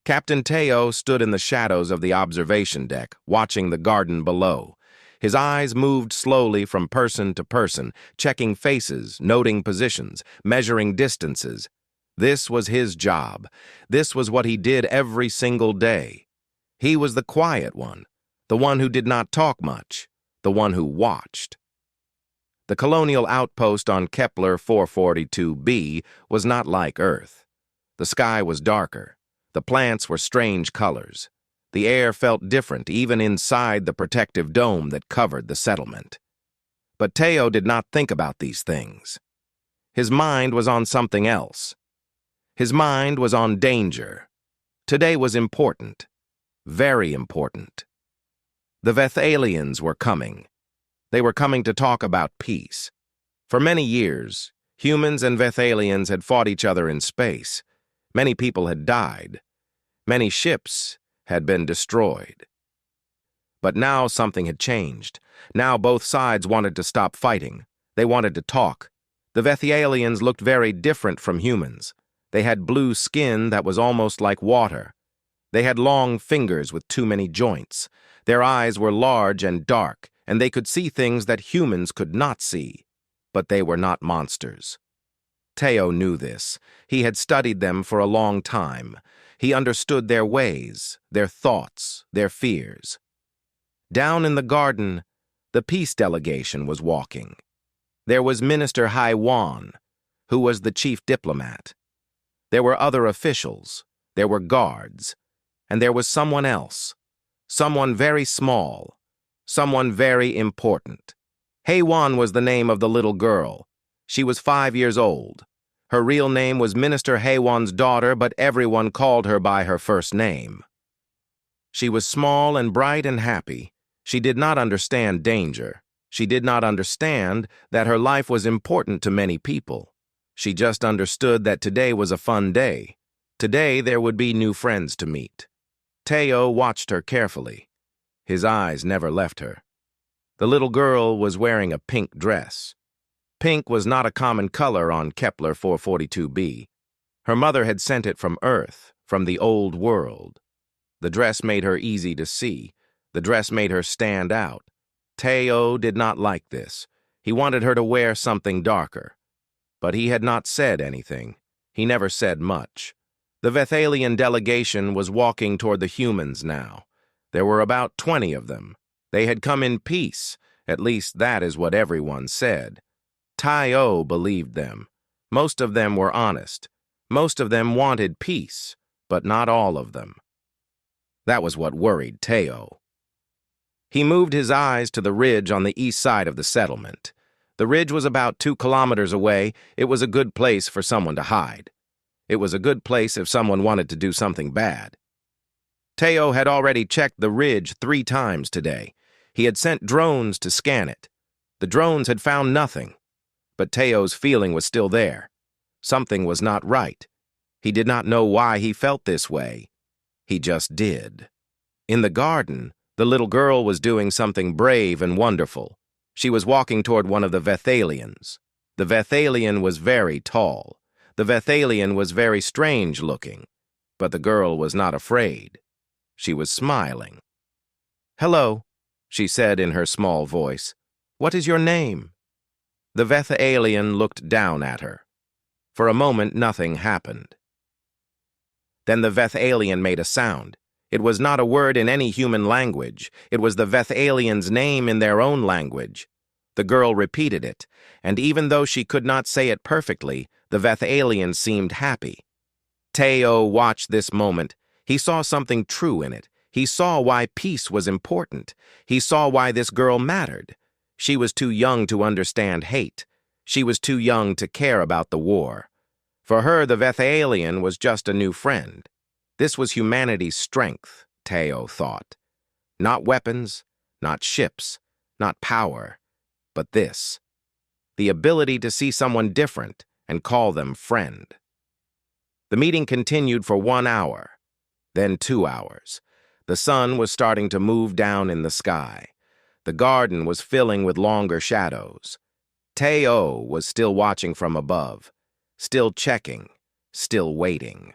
Captain Teo stood in the shadows of the observation deck, watching the garden below. His eyes moved slowly from person to person, checking faces, noting positions, measuring distances. This was his job. This was what he did every single day. He was the quiet one, the one who did not talk much, the one who watched. The colonial outpost on Kepler 442b was not like Earth. The sky was darker. The plants were strange colors. The air felt different even inside the protective dome that covered the settlement. But Teo did not think about these things. His mind was on something else. His mind was on danger. Today was important. Very important. The Vethalians were coming. They were coming to talk about peace. For many years, humans and Vethalians had fought each other in space. Many people had died. Many ships had been destroyed. But now something had changed. Now both sides wanted to stop fighting. They wanted to talk. The Vethalians looked very different from humans. They had blue skin that was almost like water. They had long fingers with too many joints. Their eyes were large and dark, and they could see things that humans could not see. But they were not monsters. Teo knew this. He had studied them for a long time. He understood their ways, their thoughts, their fears. Down in the garden, the peace delegation was walking. There was Minister Haiwan, who was the chief diplomat. There were other officials, there were guards, and there was someone else, someone very small, someone very important. Haiwan was the name of the little girl. She was 5 years old. Her real name was Minister Haiwan's daughter, but everyone called her by her first name. She was small and bright and happy. She did not understand danger. She did not understand that her life was important to many people. She just understood that today was a fun day. Today there would be new friends to meet. Teo watched her carefully. His eyes never left her. The little girl was wearing a pink dress. Pink was not a common color on Kepler 442b. Her mother had sent it from Earth, from the old world. The dress made her easy to see. The dress made her stand out. Teo did not like this. He wanted her to wear something darker. But he had not said anything. He never said much. The Vethalian delegation was walking toward the humans now. There were about 20 of them. They had come in peace. At least that is what everyone said. Teo believed them. Most of them were honest. Most of them wanted peace, but not all of them. That was what worried Teo. He moved his eyes to the ridge on the east side of the settlement. The ridge was about 2 kilometers away. It was a good place for someone to hide. It was a good place if someone wanted to do something bad. Teo had already checked the ridge 3 times today. He had sent drones to scan it. The drones had found nothing. But Teo's feeling was still there. Something was not right. He did not know why he felt this way. He just did. In the garden, the little girl was doing something brave and wonderful. She was walking toward one of the Vethalians. The Vethalian was very tall. The Vethalian was very strange looking. But the girl was not afraid. She was smiling. "Hello," she said in her small voice. "What is your name?" The Vethalian looked down at her. For a moment, nothing happened. Then the Vethalian made a sound. It was not a word in any human language. It was the Vethalian's name in their own language. The girl repeated it, and even though she could not say it perfectly, the Vethalian seemed happy. Teo watched this moment. He saw something true in it. He saw why peace was important. He saw why this girl mattered. She was too young to understand hate. She was too young to care about the war. For her, the Vethalian was just a new friend. This was humanity's strength, Teo thought. Not weapons, not ships, not power, but this. The ability to see someone different and call them friend. The meeting continued for 1 hour, then 2 hours. The sun was starting to move down in the sky. The garden was filling with longer shadows. Teo was still watching from above, still checking, still waiting.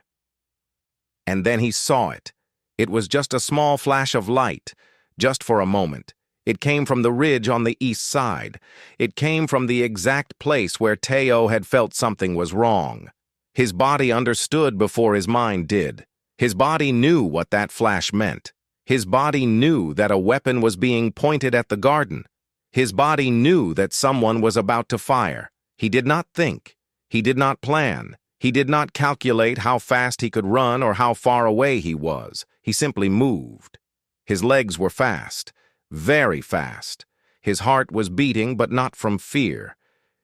And then he saw it. It was just a small flash of light, just for a moment. It came from the ridge on the east side. It came from the exact place where Teo had felt something was wrong. His body understood before his mind did. His body knew what that flash meant. His body knew that a weapon was being pointed at the garden. His body knew that someone was about to fire. He did not think. He did not plan. He did not calculate how fast he could run or how far away he was. He simply moved. His legs were fast, very fast. His heart was beating, but not from fear.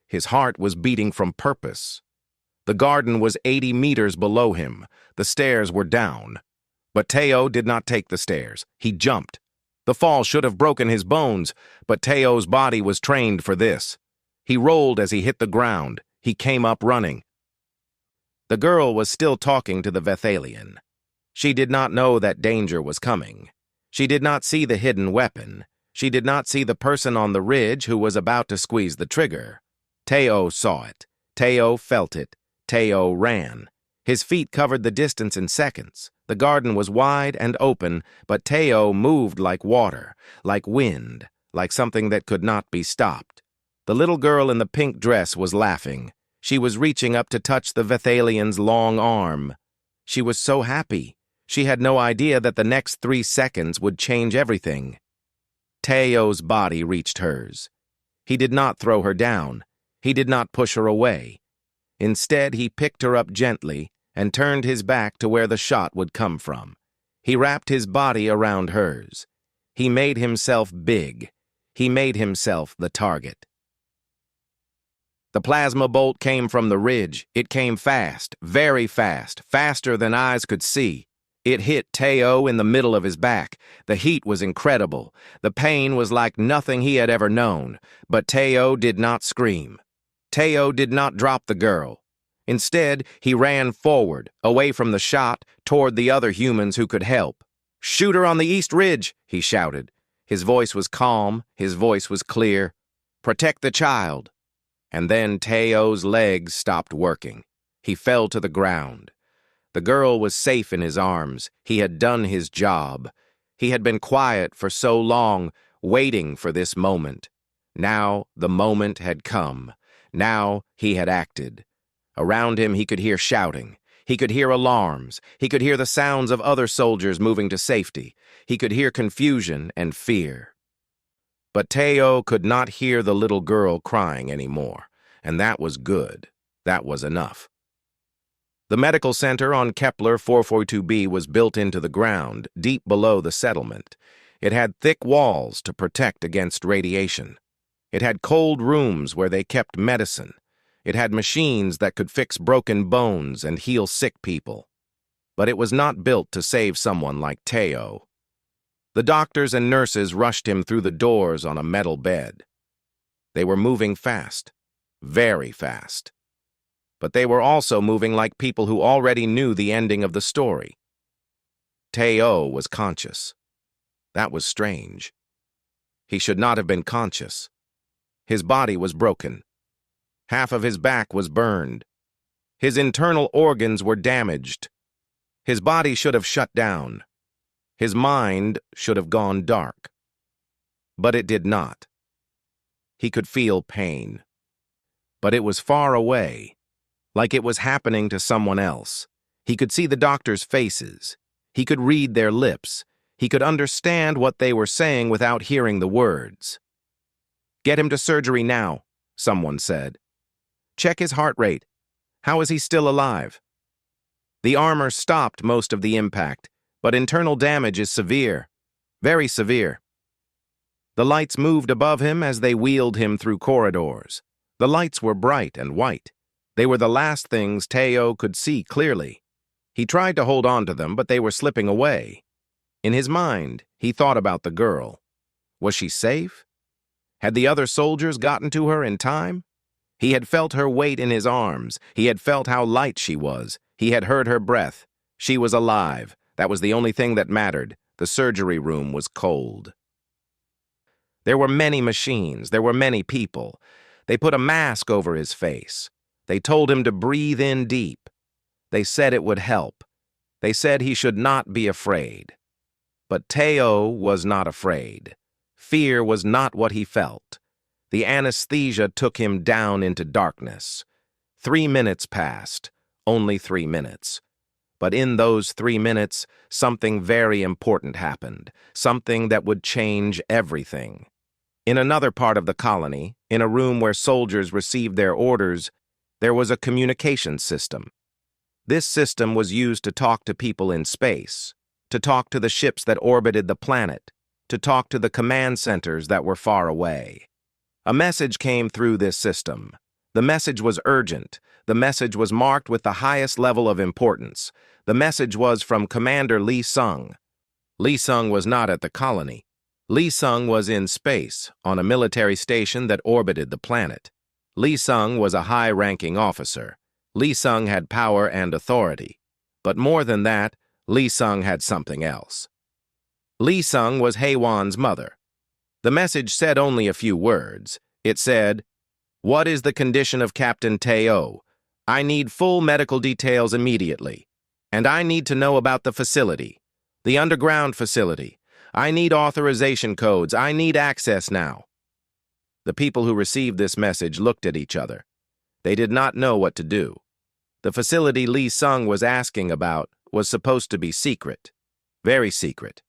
His heart was beating from purpose. The garden was 80 meters below him. The stairs were down. But Teo did not take the stairs. He jumped. The fall should have broken his bones, but Teo's body was trained for this. He rolled as he hit the ground. He came up running. The girl was still talking to the Vethalian. She did not know that danger was coming. She did not see the hidden weapon. She did not see the person on the ridge who was about to squeeze the trigger. Teo saw it. Teo felt it. Teo ran. His feet covered the distance in seconds. The garden was wide and open, but Teo moved like water, like wind, like something that could not be stopped. The little girl in the pink dress was laughing. She was reaching up to touch the Vethalian's long arm. She was so happy. She had no idea that the next 3 seconds would change everything. Teo's body reached hers. He did not throw her down. He did not push her away. Instead, he picked her up gently and turned his back to where the shot would come from. He wrapped his body around hers. He made himself big. He made himself the target. The plasma bolt came from the ridge. It came fast, very fast, faster than eyes could see. It hit Teo in the middle of his back. The heat was incredible. The pain was like nothing he had ever known. But Teo did not scream. Teo did not drop the girl. Instead, he ran forward, away from the shot, toward the other humans who could help. "Shoot her on the east ridge," he shouted. His voice was calm. His voice was clear. "Protect the child." And then Teo's legs stopped working. He fell to the ground. The girl was safe in his arms. He had done his job. He had been quiet for so long, waiting for this moment. Now the moment had come. Now he had acted. Around him he could hear shouting. He could hear alarms. He could hear the sounds of other soldiers moving to safety. He could hear confusion and fear. But Teo could not hear the little girl crying anymore, and that was good. That was enough. The medical center on Kepler 442b was built into the ground, deep below the settlement. It had thick walls to protect against radiation. It had cold rooms where they kept medicine. It had machines that could fix broken bones and heal sick people. But it was not built to save someone like Teo. The doctors and nurses rushed him through the doors on a metal bed. They were moving fast, very fast. But they were also moving like people who already knew the ending of the story. Teo was conscious. That was strange. He should not have been conscious. His body was broken. Half of his back was burned. His internal organs were damaged. His body should have shut down. His mind should have gone dark. But it did not. He could feel pain. But it was far away, like it was happening to someone else. He could see the doctors' faces. He could read their lips. He could understand what they were saying without hearing the words. "Get him to surgery now," someone said. "Check his heart rate. How is he still alive?" The armor stopped most of the impact, but internal damage is severe, very severe. The lights moved above him as they wheeled him through corridors. The lights were bright and white. They were the last things Teo could see clearly. He tried to hold on to them, but they were slipping away. In his mind, he thought about the girl. Was she safe? Had the other soldiers gotten to her in time? He had felt her weight in his arms. He had felt how light she was. He had heard her breath. She was alive. That was the only thing that mattered. The surgery room was cold. There were many machines. There were many people. They put a mask over his face. They told him to breathe in deep. They said it would help. They said he should not be afraid. But Teo was not afraid. Fear was not what he felt. The anesthesia took him down into darkness. 3 minutes passed, only 3 minutes. But in those 3 minutes, something very important happened, something that would change everything. In another part of the colony, in a room where soldiers received their orders, there was a communication system. This system was used to talk to people in space, to talk to the ships that orbited the planet, to talk to the command centers that were far away. A message came through this system. The message was urgent. The message was marked with the highest level of importance. The message was from Commander Lee Sung. Lee Sung was not at the colony. Lee Sung was in space, on a military station that orbited the planet. Lee Sung was a high-ranking officer. Lee Sung had power and authority. But more than that, Lee Sung had something else. Lee Sung was Haewon's mother. The message said only a few words. It said, "What is the condition of Captain Teo? I need full medical details immediately. And I need to know about the facility, the underground facility. I need authorization codes. I need access now." The people who received this message looked at each other. They did not know what to do. The facility Lee Sung was asking about was supposed to be secret, very secret.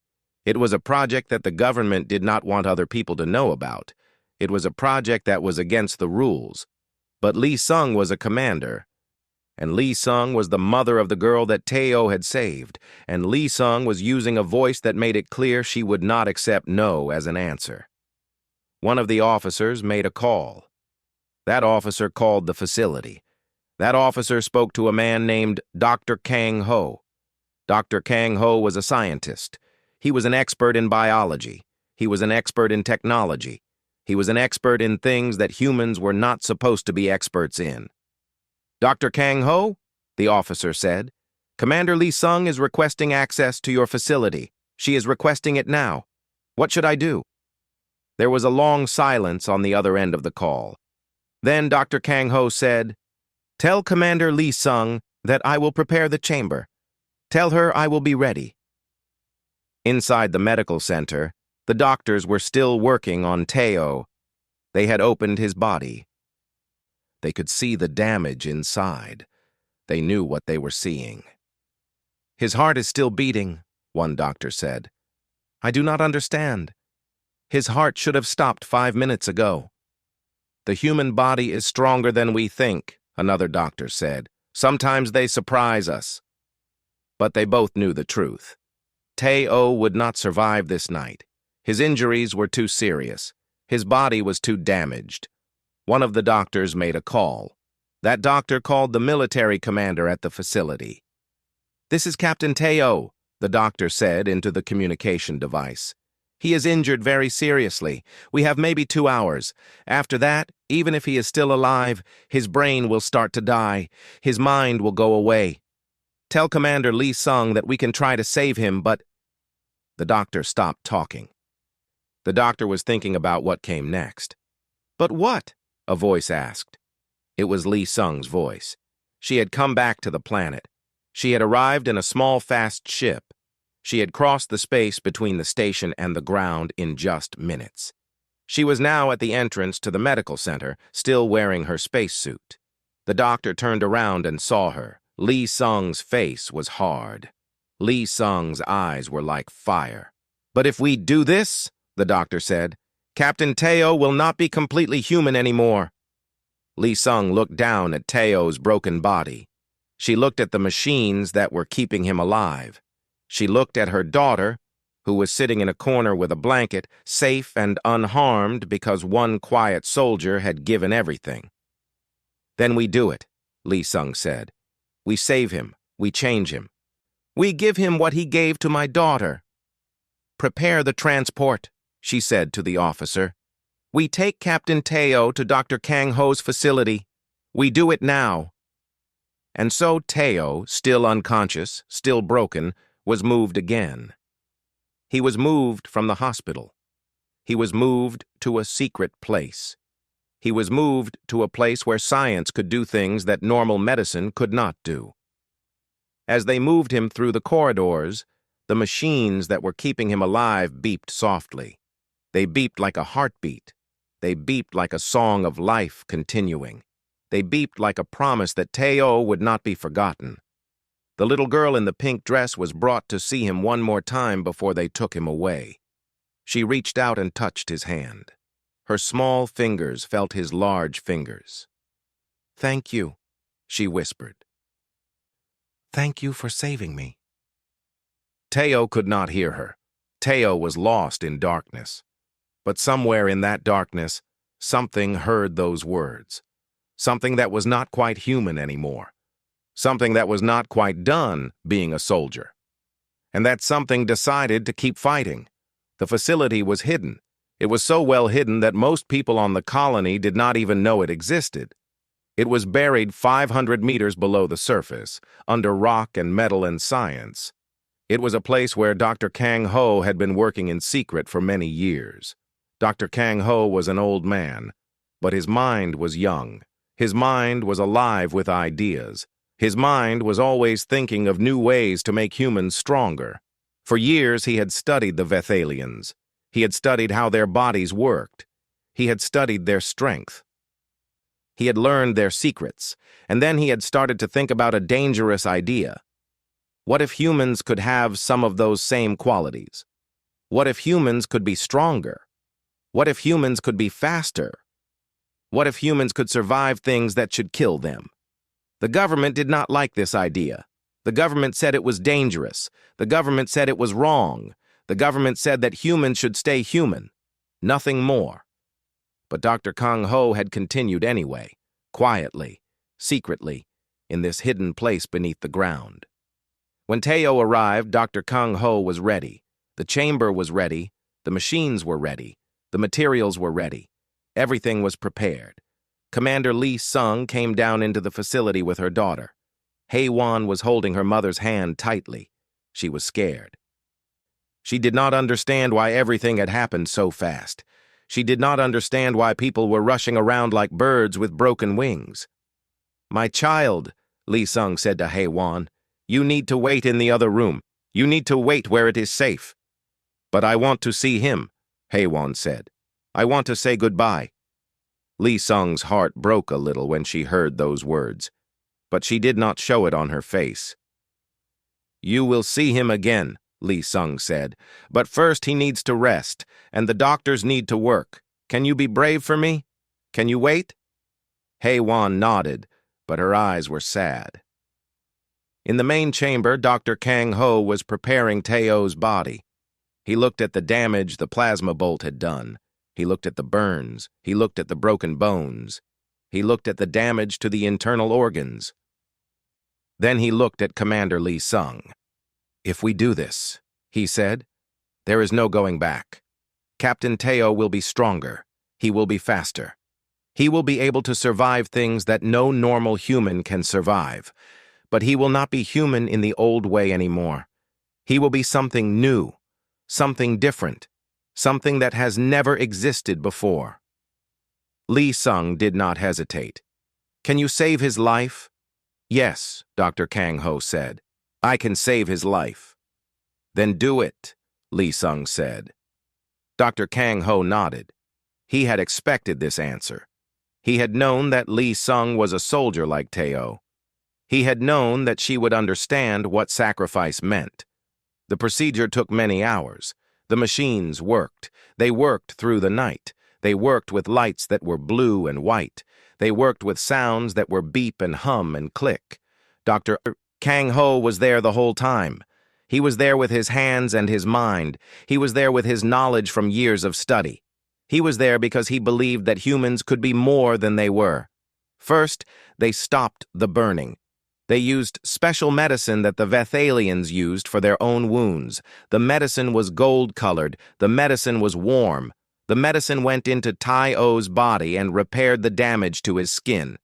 It was a project that the government did not want other people to know about. It was a project that was against the rules. But Lee Sung was a commander. And Lee Sung was the mother of the girl that Teo had saved, and Lee Sung was using a voice that made it clear she would not accept no as an answer. One of the officers made a call. That officer called the facility. That officer spoke to a man named Dr. Kang Ho. Dr. Kang Ho was a scientist. He was an expert in biology. He was an expert in technology. He was an expert in things that humans were not supposed to be experts in. "Dr. Kang Ho," the officer said, "Commander Lee Sung is requesting access to your facility. She is requesting it now. What should I do?" There was a long silence on the other end of the call. Then Dr. Kang Ho said, "Tell Commander Lee Sung that I will prepare the chamber. Tell her I will be ready." Inside the medical center, the doctors were still working on Teo. They had opened his body. They could see the damage inside. They knew what they were seeing. "His heart is still beating," one doctor said. "I do not understand. His heart should have stopped 5 minutes ago." "The human body is stronger than we think," another doctor said. "Sometimes they surprise us." But they both knew the truth. Teo would not survive this night. His injuries were too serious. His body was too damaged. One of the doctors made a call. That doctor called the military commander at the facility. "This is Captain Teo," the doctor said into the communication device. "He is injured very seriously. We have maybe 2 hours. After that, even if he is still alive, his brain will start to die. His mind will go away. Tell Commander Lee Sung that we can try to save him, but—" The doctor stopped talking. The doctor was thinking about what came next. "But what?" a voice asked. It was Lee Sung's voice. She had come back to the planet. She had arrived in a small, fast ship. She had crossed the space between the station and the ground in just minutes. She was now at the entrance to the medical center, still wearing her spacesuit. The doctor turned around and saw her. Lee Sung's face was hard. Lee Sung's eyes were like fire. "But if we do this," the doctor said, "Captain Teo will not be completely human anymore." Lee Sung looked down at Teo's broken body. She looked at the machines that were keeping him alive. She looked at her daughter, who was sitting in a corner with a blanket, safe and unharmed because one quiet soldier had given everything. "Then we do it," Lee Sung said. "We save him. We change him. We give him what he gave to my daughter." "Prepare the transport," she said to the officer. "We take Captain Teo to Dr. Kang Ho's facility. We do it now." And so Teo, still unconscious, still broken, was moved again. He was moved from the hospital. He was moved to a secret place. He was moved to a place where science could do things that normal medicine could not do. As they moved him through the corridors, the machines that were keeping him alive beeped softly. They beeped like a heartbeat. They beeped like a song of life continuing. They beeped like a promise that Teo would not be forgotten. The little girl in the pink dress was brought to see him one more time before they took him away. She reached out and touched his hand. Her small fingers felt his large fingers. "Thank you," she whispered. "Thank you for saving me." Teo could not hear her. Teo was lost in darkness. But somewhere in that darkness, something heard those words. Something that was not quite human anymore. Something that was not quite done being a soldier. And that something decided to keep fighting. The facility was hidden. It was so well hidden that most people on the colony did not even know it existed. It was buried 500 meters below the surface, under rock and metal and science. It was a place where Dr. Kang Ho had been working in secret for many years. Dr. Kang Ho was an old man, but his mind was young. His mind was alive with ideas. His mind was always thinking of new ways to make humans stronger. For years he had studied the Vethalians. He had studied how their bodies worked. He had studied their strength. He had learned their secrets, and then he had started to think about a dangerous idea. What if humans could have some of those same qualities? What if humans could be stronger? What if humans could be faster? What if humans could survive things that should kill them? The government did not like this idea. The government said it was dangerous. The government said it was wrong. The government said that humans should stay human. Nothing more. But Dr. Kang Ho had continued anyway, quietly, secretly, in this hidden place beneath the ground. When Teo arrived, Dr. Kang Ho was ready. The chamber was ready. The machines were ready. The materials were ready. Everything was prepared. Commander Lee Sung came down into the facility with her daughter. Hei-Wan was holding her mother's hand tightly. She was scared. She did not understand why everything had happened so fast. She did not understand why people were rushing around like birds with broken wings. "My child," Lee Sung said to Hei-Wan, "you need to wait in the other room. You need to wait where it is safe." "But I want to see him," Hei-Wan said. "I want to say goodbye." Lee Sung's heart broke a little when she heard those words, but she did not show it on her face. "You will see him again," Lee Sung said, "but first he needs to rest, and the doctors need to work. Can you be brave for me? Can you wait?" Hei-Wan nodded, but her eyes were sad. In the main chamber, Dr. Kang Ho was preparing Teo's body. He looked at the damage the plasma bolt had done. He looked at the burns. He looked at the broken bones. He looked at the damage to the internal organs. Then he looked at Commander Lee Sung. "If we do this," he said, "there is no going back. Captain Teo will be stronger. He will be faster. He will be able to survive things that no normal human can survive. But he will not be human in the old way anymore. He will be something new, something different, something that has never existed before." Lee Sung did not hesitate. "Can you save his life?" "Yes," Dr. Kang Ho said. "I can save his life." "Then do it," Lee Sung said. Dr. Kang Ho nodded. He had expected this answer. He had known that Lee Sung was a soldier like Teo. He had known that she would understand what sacrifice meant. The procedure took many hours. The machines worked. They worked through the night. They worked with lights that were blue and white. They worked with sounds that were beep and hum and click. Dr. Kang Ho was there the whole time. He was there with his hands and his mind. He was there with his knowledge from years of study. He was there because he believed that humans could be more than they were. First, they stopped the burning. They used special medicine that the Vethalians used for their own wounds. The medicine was gold-colored. The medicine was warm. The medicine went into Tai-O's body and repaired the damage to his skin.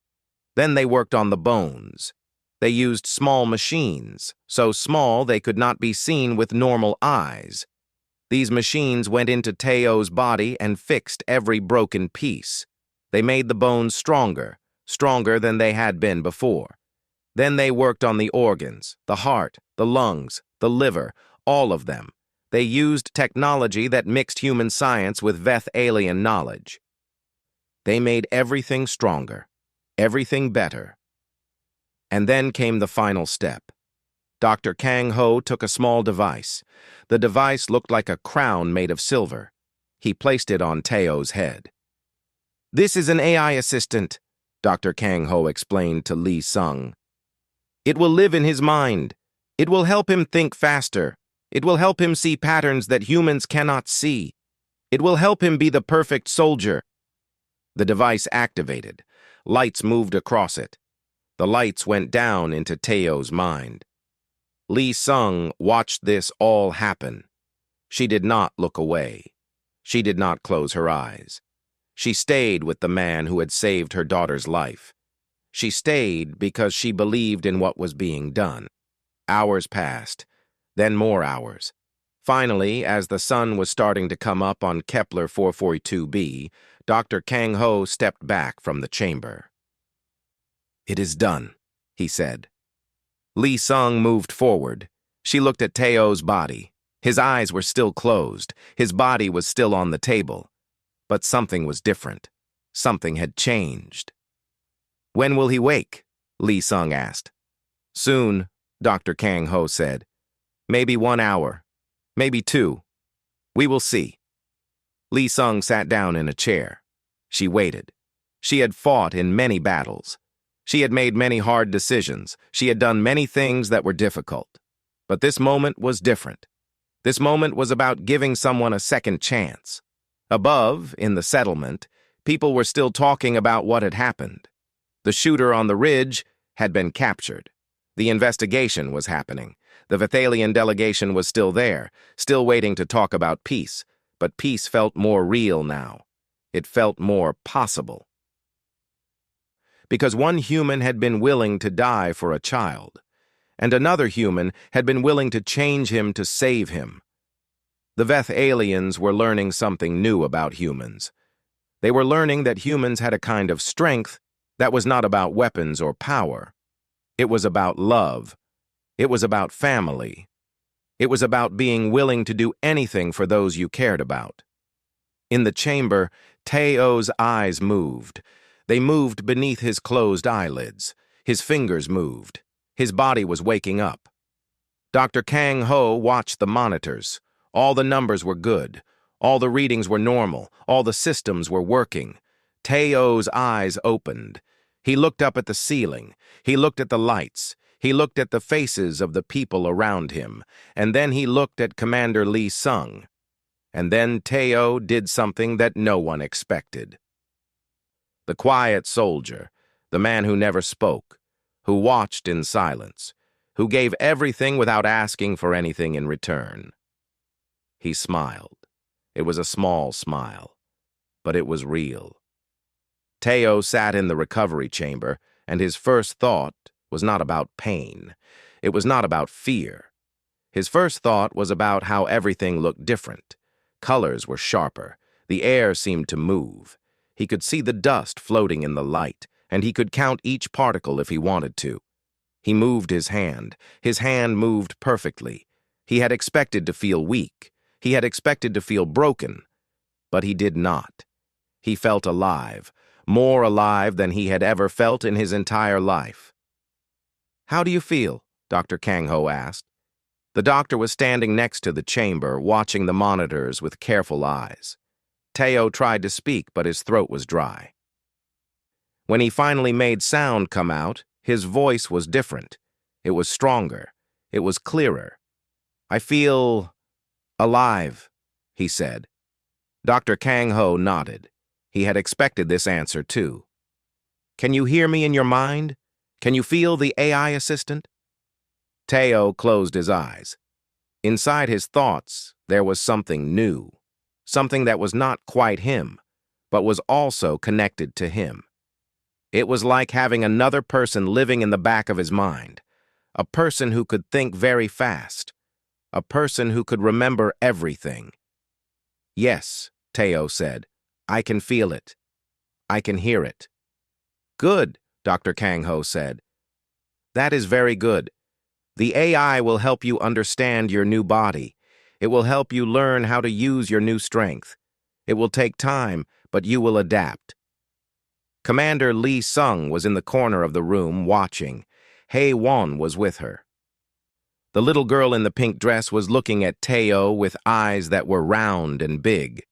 Then they worked on the bones. They used small machines, so small they could not be seen with normal eyes. These machines went into Teo's body and fixed every broken piece. They made the bones stronger, stronger than they had been before. Then they worked on the organs, the heart, the lungs, the liver, all of them. They used technology that mixed human science with Veth alien knowledge. They made everything stronger, everything better. And then came the final step. Dr. Kang Ho took a small device. The device looked like a crown made of silver. He placed it on Teo's head. "This is an AI assistant," Dr. Kang Ho explained to Lee Sung. "It will live in his mind. It will help him think faster. It will help him see patterns that humans cannot see. It will help him be the perfect soldier." The device activated. Lights moved across it. The lights went down into Teo's mind. Lee Sung watched this all happen. She did not look away. She did not close her eyes. She stayed with the man who had saved her daughter's life. She stayed because she believed in what was being done. Hours passed, then more hours. Finally, as the sun was starting to come up on Kepler 442b, Dr. Kang Ho stepped back from the chamber. "It is done," he said. Lee Sung moved forward. She looked at Teo's body. His eyes were still closed. His body was still on the table. But something was different. Something had changed. "When will he wake?" Lee Sung asked. "Soon," Dr. Kang Ho said. "Maybe 1 hour. Maybe 2. We will see." Lee Sung sat down in a chair. She waited. She had fought in many battles. She had made many hard decisions. She had done many things that were difficult. But this moment was different. This moment was about giving someone a second chance. Above, in the settlement, people were still talking about what had happened. The shooter on the ridge had been captured. The investigation was happening. The Vethalian delegation was still there, still waiting to talk about peace. But peace felt more real now. It felt more possible. Because one human had been willing to die for a child, and another human had been willing to change him to save him. The Veth aliens were learning something new about humans. They were learning that humans had a kind of strength that was not about weapons or power. It was about love. It was about family. It was about being willing to do anything for those you cared about. In the chamber, Teo's eyes moved. They moved beneath his closed eyelids. His fingers moved. His body was waking up. Dr. Kang Ho watched the monitors. All the numbers were good. All the readings were normal. All the systems were working. Teo's eyes opened. He looked up at the ceiling. He looked at the lights. He looked at the faces of the people around him. And then he looked at Commander Lee Sung. And then Teo did something that no one expected. The quiet soldier, the man who never spoke, who watched in silence, who gave everything without asking for anything in return. He smiled. It was a small smile, but it was real. Teo sat in the recovery chamber, and his first thought was not about pain. It was not about fear. His first thought was about how everything looked different. Colors were sharper. The air seemed to move. He could see the dust floating in the light, and he could count each particle if he wanted to. He moved his hand. His hand moved perfectly. He had expected to feel weak. He had expected to feel broken. But he did not. He felt alive, more alive than he had ever felt in his entire life. "How do you feel?" Dr. Kang Ho asked. The doctor was standing next to the chamber, watching the monitors with careful eyes. Teo tried to speak, but his throat was dry. When he finally made sound come out, his voice was different. It was stronger. It was clearer. "I feel alive," he said. Dr. Kang Ho nodded. He had expected this answer, too. "Can you hear me in your mind? Can you feel the AI assistant?" Teo closed his eyes. Inside his thoughts, there was something new. Something that was not quite him, but was also connected to him. It was like having another person living in the back of his mind, a person who could think very fast, a person who could remember everything. "Yes," Teo said, "I can feel it. I can hear it." "Good," Dr. Kang Ho said. That is very good. The AI will help you understand your new body. It will help you learn how to use your new strength. It will take time, but you will adapt. Commander Lee Sung was in the corner of the room watching. Hei Won was with her. The little girl in the pink dress was looking at Teo with eyes that were round and big.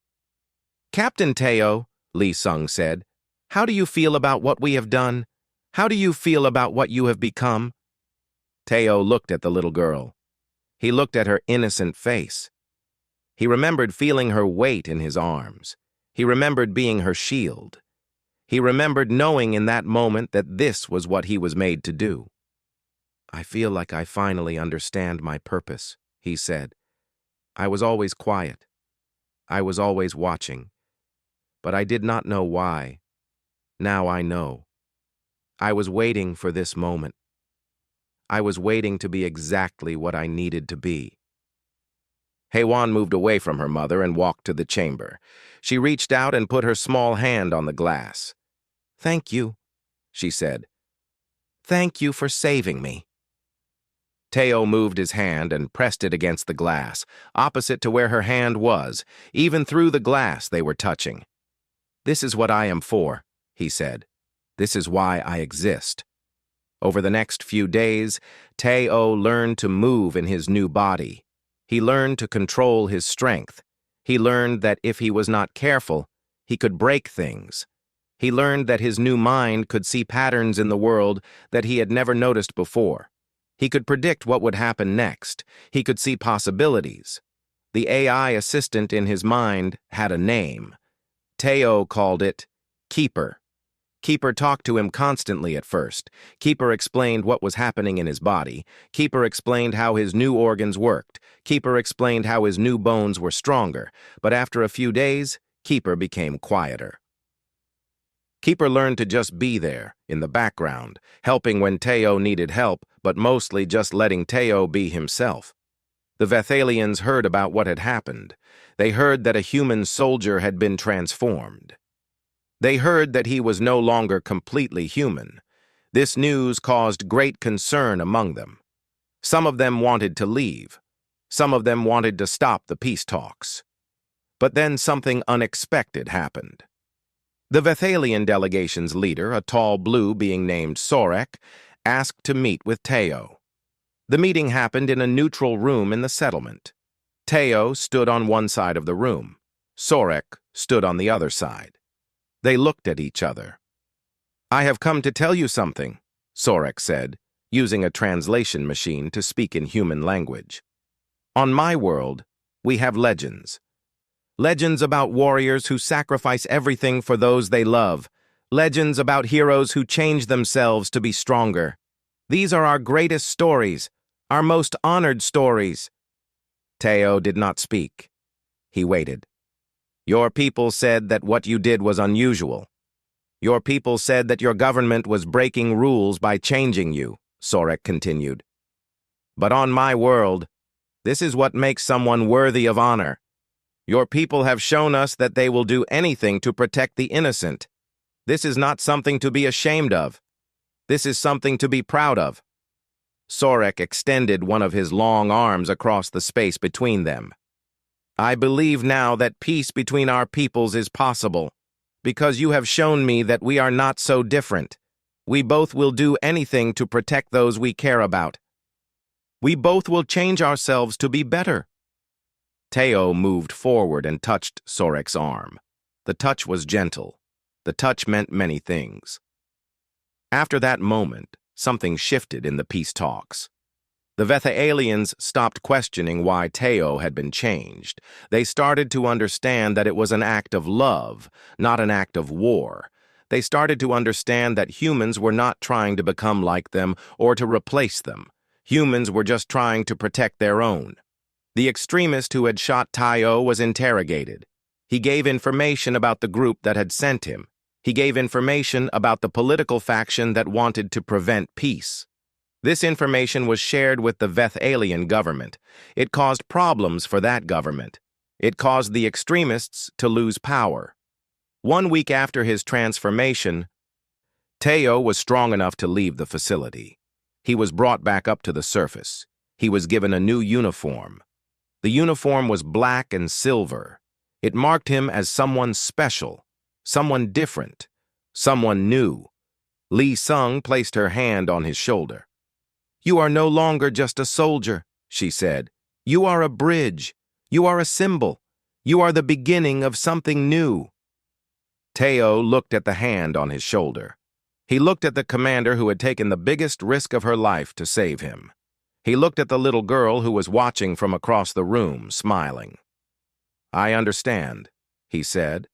"Captain Teo," Lee Sung said, "how do you feel about what we have done? How do you feel about what you have become?" Teo looked at the little girl. He looked at her innocent face. He remembered feeling her weight in his arms. He remembered being her shield. He remembered knowing in that moment that this was what he was made to do. "I feel like I finally understand my purpose," he said. "I was always quiet. I was always watching. But I did not know why. Now I know. I was waiting for this moment. I was waiting to be exactly what I needed to be." Hei-Won moved away from her mother and walked to the chamber. She reached out and put her small hand on the glass. "Thank you," she said. "Thank you for saving me." Teo moved his hand and pressed it against the glass, opposite to where her hand was. Even through the glass they were touching. "This is what I am for," he said. "This is why I exist." Over the next few days, Teo learned to move in his new body. He learned to control his strength. He learned that if he was not careful, he could break things. He learned that his new mind could see patterns in the world that he had never noticed before. He could predict what would happen next. He could see possibilities. The AI assistant in his mind had a name. Teo called it Keeper. Keeper talked to him constantly at first. Keeper explained what was happening in his body. Keeper explained how his new organs worked. Keeper explained how his new bones were stronger. But after a few days, Keeper became quieter. Keeper learned to just be there, in the background, helping when Teo needed help, but mostly just letting Teo be himself. The Vethalians heard about what had happened. They heard that a human soldier had been transformed. They heard that he was no longer completely human. This news caused great concern among them. Some of them wanted to leave. Some of them wanted to stop the peace talks. But then something unexpected happened. The Vethalian delegation's leader, a tall blue being named Sorek, asked to meet with Teo. The meeting happened in a neutral room in the settlement. Teo stood on one side of the room. Sorek stood on the other side. They looked at each other. "I have come to tell you something," Sorek said, using a translation machine to speak in human language. "On my world, we have legends. Legends about warriors who sacrifice everything for those they love. Legends about heroes who change themselves to be stronger. These are our greatest stories, our most honored stories." Teo did not speak. He waited. "Your people said that what you did was unusual. Your people said that your government was breaking rules by changing you," Sorek continued. "But on my world, this is what makes someone worthy of honor. Your people have shown us that they will do anything to protect the innocent. This is not something to be ashamed of. This is something to be proud of." Sorek extended one of his long arms across the space between them. "I believe now that peace between our peoples is possible, because you have shown me that we are not so different. We both will do anything to protect those we care about. We both will change ourselves to be better." Teo moved forward and touched Sorek's arm. The touch was gentle. The touch meant many things. After that moment, something shifted in the peace talks. The Vethalians stopped questioning why Teo had been changed. They started to understand that it was an act of love, not an act of war. They started to understand that humans were not trying to become like them or to replace them. Humans were just trying to protect their own. The extremist who had shot Teo was interrogated. He gave information about the group that had sent him. He gave information about the political faction that wanted to prevent peace. This information was shared with the Vethalian government. It caused problems for that government. It caused the extremists to lose power. 1 week after his transformation, Teo was strong enough to leave the facility. He was brought back up to the surface. He was given a new uniform. The uniform was black and silver. It marked him as someone special, someone different, someone new. Lee Sung placed her hand on his shoulder. "You are no longer just a soldier," she said. "You are a bridge. You are a symbol. You are the beginning of something new." Teo looked at the hand on his shoulder. He looked at the commander who had taken the biggest risk of her life to save him. He looked at the little girl who was watching from across the room, smiling. "I understand," he said,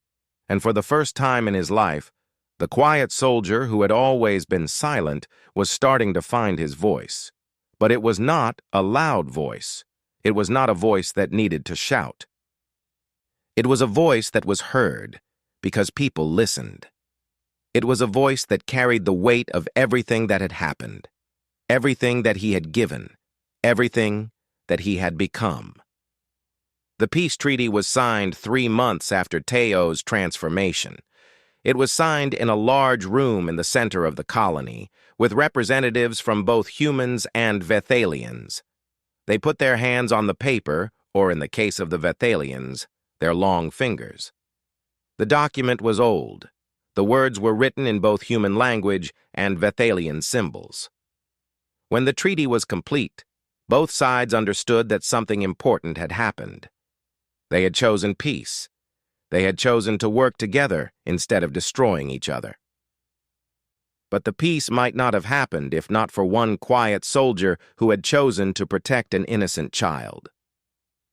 and for the first time in his life, the quiet soldier who had always been silent was starting to find his voice. But it was not a loud voice. It was not a voice that needed to shout. It was a voice that was heard because people listened. It was a voice that carried the weight of everything that had happened, everything that he had given, everything that he had become. The peace treaty was signed 3 months after Teo's transformation. It was signed in a large room in the center of the colony, with representatives from both humans and Vethalians. They put their hands on the paper, or in the case of the Vethalians, their long fingers. The document was old. The words were written in both human language and Vethalian symbols. When the treaty was complete, both sides understood that something important had happened. They had chosen peace. They had chosen to work together instead of destroying each other. But the peace might not have happened if not for one quiet soldier who had chosen to protect an innocent child.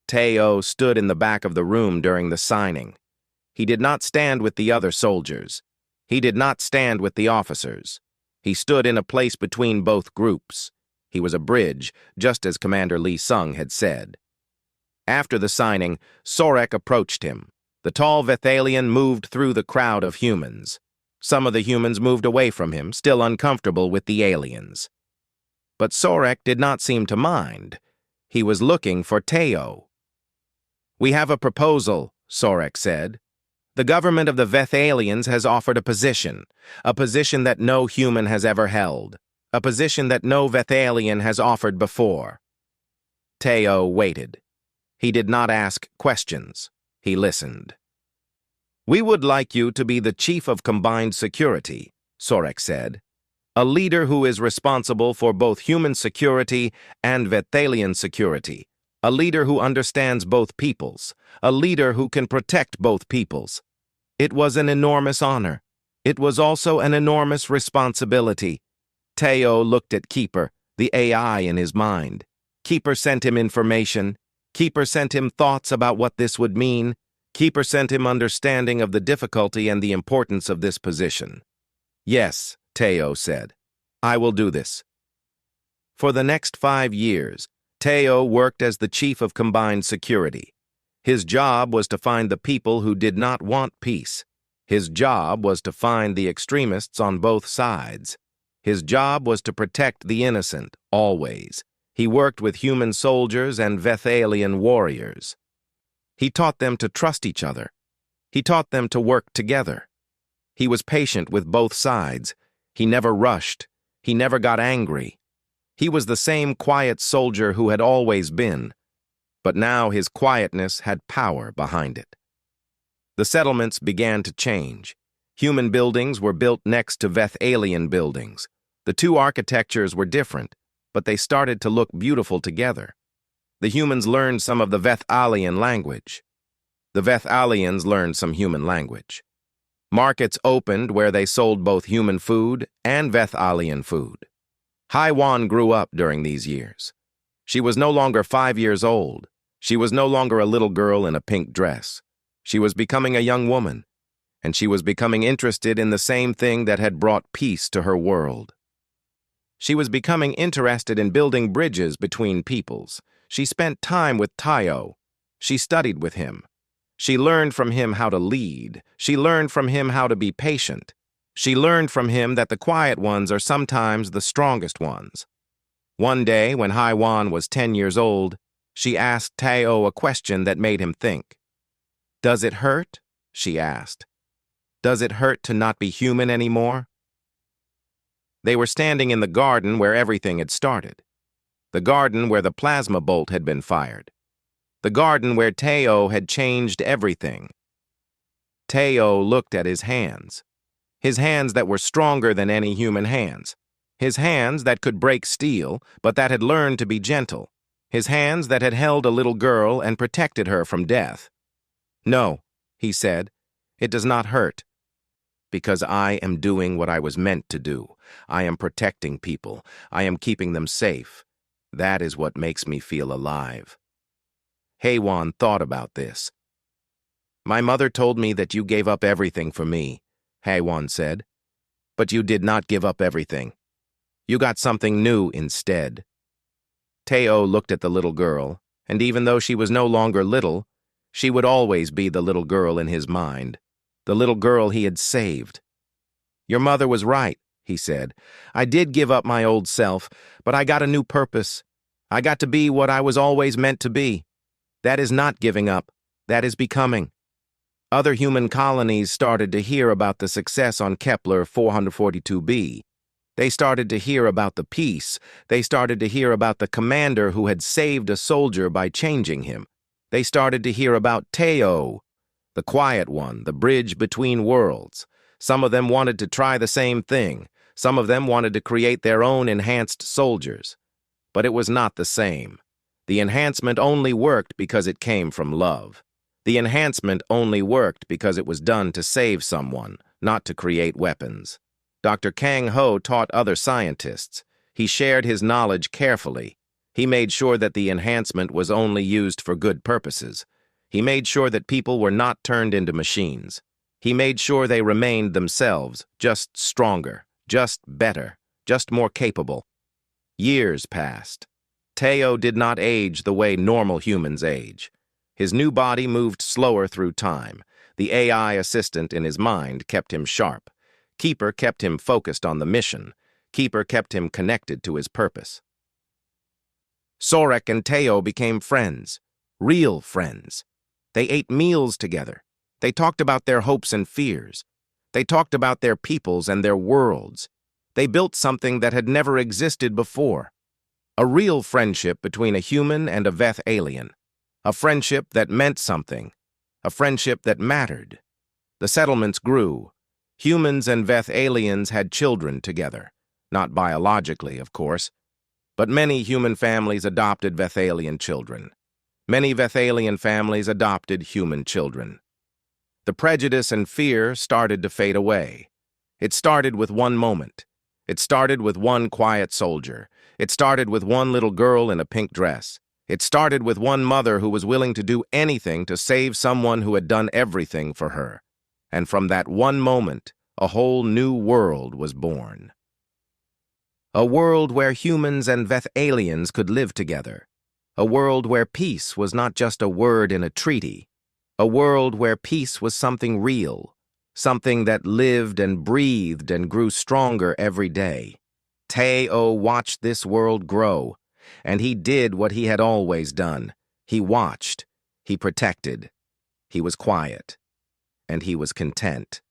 Teo stood in the back of the room during the signing. He did not stand with the other soldiers. He did not stand with the officers. He stood in a place between both groups. He was a bridge, just as Commander Lee Sung had said. After the signing, Sorek approached him. The tall Vethalian moved through the crowd of humans. Some of the humans moved away from him, still uncomfortable with the aliens. But Sorek did not seem to mind. He was looking for Teo. "We have a proposal," Sorek said. "The government of the Vethalians has offered a position that no human has ever held, a position that no Vethalian has offered before." Teo waited. He did not ask questions. He listened. "We would like you to be the chief of combined security," Sorek said. "A leader who is responsible for both human security and Vethalian security. A leader who understands both peoples. A leader who can protect both peoples." It was an enormous honor. It was also an enormous responsibility. Teo looked at Keeper, the AI in his mind. Keeper sent him information. Keeper sent him thoughts about what this would mean. Keeper sent him understanding of the difficulty and the importance of this position. "Yes," Teo said. "I will do this." For the next 5 years, Teo worked as the chief of combined security. His job was to find the people who did not want peace. His job was to find the extremists on both sides. His job was to protect the innocent, always. He worked with human soldiers and Vethalian warriors. He taught them to trust each other. He taught them to work together. He was patient with both sides. He never rushed. He never got angry. He was the same quiet soldier who had always been, but now his quietness had power behind it. The settlements began to change. Human buildings were built next to Vethalian buildings. The two architectures were different, but they started to look beautiful together. The humans learned some of the Vethalian language. The Vethalians learned some human language. Markets opened where they sold both human food and Vethalian food. Haiwan grew up during these years. She was no longer 5 years old. She was no longer a little girl in a pink dress. She was becoming a young woman, and she was becoming interested in the same thing that had brought peace to her world. She was becoming interested in building bridges between peoples. She spent time with Teo. She studied with him. She learned from him how to lead. She learned from him how to be patient. She learned from him that the quiet ones are sometimes the strongest ones. One day, when Haiwan was 10 years old, she asked Teo a question that made him think. "Does it hurt?" she asked. "Does it hurt to not be human anymore?" They were standing in the garden where everything had started. The garden where the plasma bolt had been fired. The garden where Teo had changed everything. Teo looked at his hands that were stronger than any human hands, his hands that could break steel, but that had learned to be gentle, his hands that had held a little girl and protected her from death. "No," he said, "it does not hurt, because I am doing what I was meant to do. I am protecting people. I am keeping them safe. That is what makes me feel alive." Haywan thought about this. "My mother told me that you gave up everything for me," Haywan said. "But you did not give up everything. You got something new instead." Teo looked at the little girl, and even though she was no longer little, she would always be the little girl in his mind, the little girl he had saved. "Your mother was right," he said. "I did give up my old self, but I got a new purpose. I got to be what I was always meant to be. That is not giving up. That is becoming." Other human colonies started to hear about the success on Kepler 442b. They started to hear about the peace. They started to hear about the commander who had saved a soldier by changing him. They started to hear about Teo, the quiet one, the bridge between worlds. Some of them wanted to try the same thing. Some of them wanted to create their own enhanced soldiers. But it was not the same. The enhancement only worked because it came from love. The enhancement only worked because it was done to save someone, not to create weapons. Dr. Kang Ho taught other scientists. He shared his knowledge carefully. He made sure that the enhancement was only used for good purposes. He made sure that people were not turned into machines. He made sure they remained themselves, just stronger, just better, just more capable. Years passed. Teo did not age the way normal humans age. His new body moved slower through time. The AI assistant in his mind kept him sharp. Keeper kept him focused on the mission. Keeper kept him connected to his purpose. Sorek and Teo became friends, real friends. They ate meals together. They talked about their hopes and fears. They talked about their peoples and their worlds. They built something that had never existed before. A real friendship between a human and a Veth alien. A friendship that meant something. A friendship that mattered. The settlements grew. Humans and Veth aliens had children together. Not biologically, of course. But many human families adopted Veth alien children. Many Veth alien families adopted human children. The prejudice and fear started to fade away. It started with one moment. It started with one quiet soldier. It started with one little girl in a pink dress. It started with one mother who was willing to do anything to save someone who had done everything for her. And from that one moment, a whole new world was born. A world where humans and Veth aliens could live together. A world where peace was not just a word in a treaty. A world where peace was something real, something that lived and breathed and grew stronger every day. Teo watched this world grow, and he did what he had always done. He watched, he protected, he was quiet, and he was content.